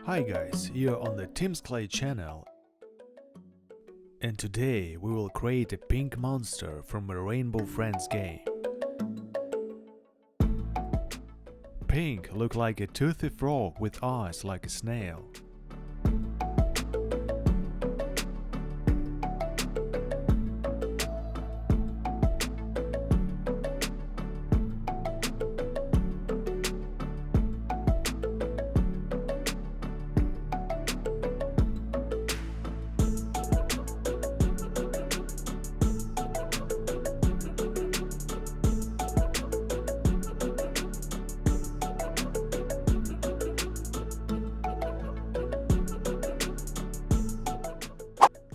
Hi guys, you're on the Tim's Clay channel, and today we will create a pink monster from a Rainbow Friends game. Pink look like a toothy frog with eyes like a snail.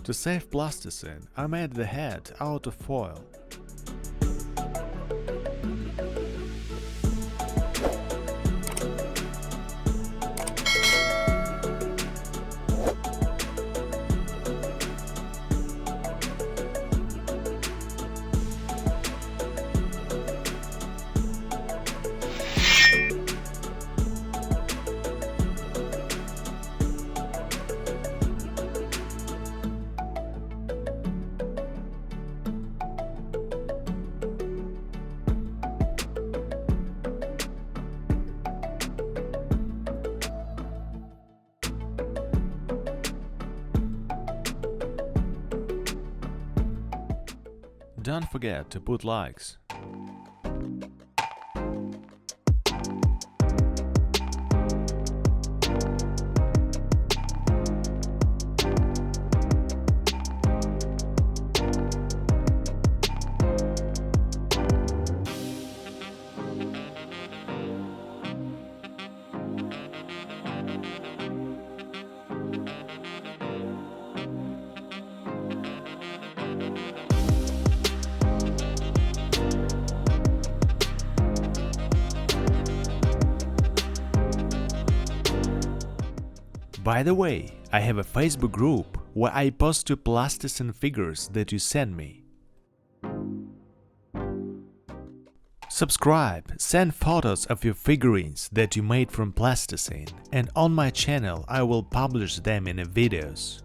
To save plasticine, I made the head out of foil. Don't forget to put likes. By the way, I have a Facebook group where I post two plasticine figures that you send me. Subscribe, send photos of your figurines that you made from plasticine, and on my channel I will publish them in videos.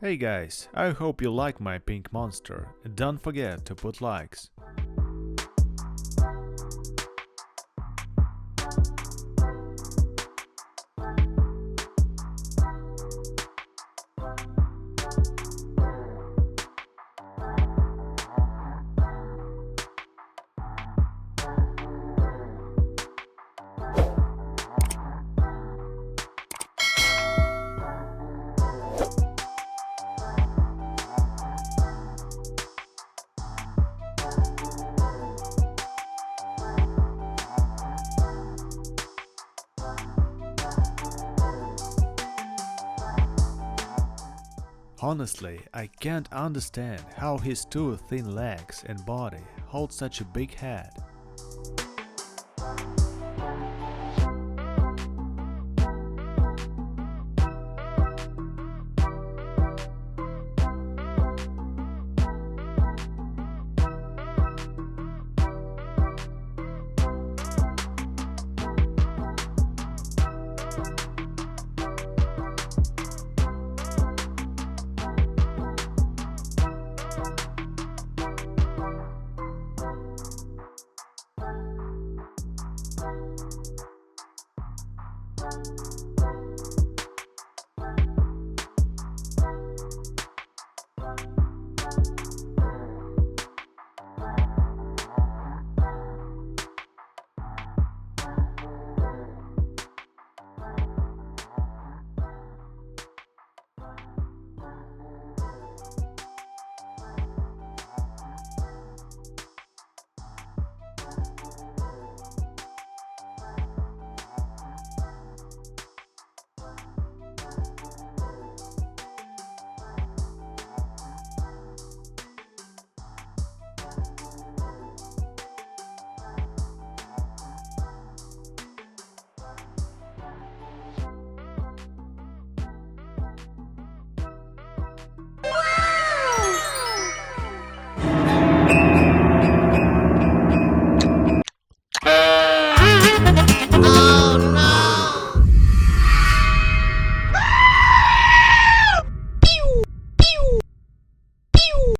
Hey guys, I hope you like my pink monster, and don't forget to put likes. Honestly, I can't understand how his two thin legs and body hold such a big head.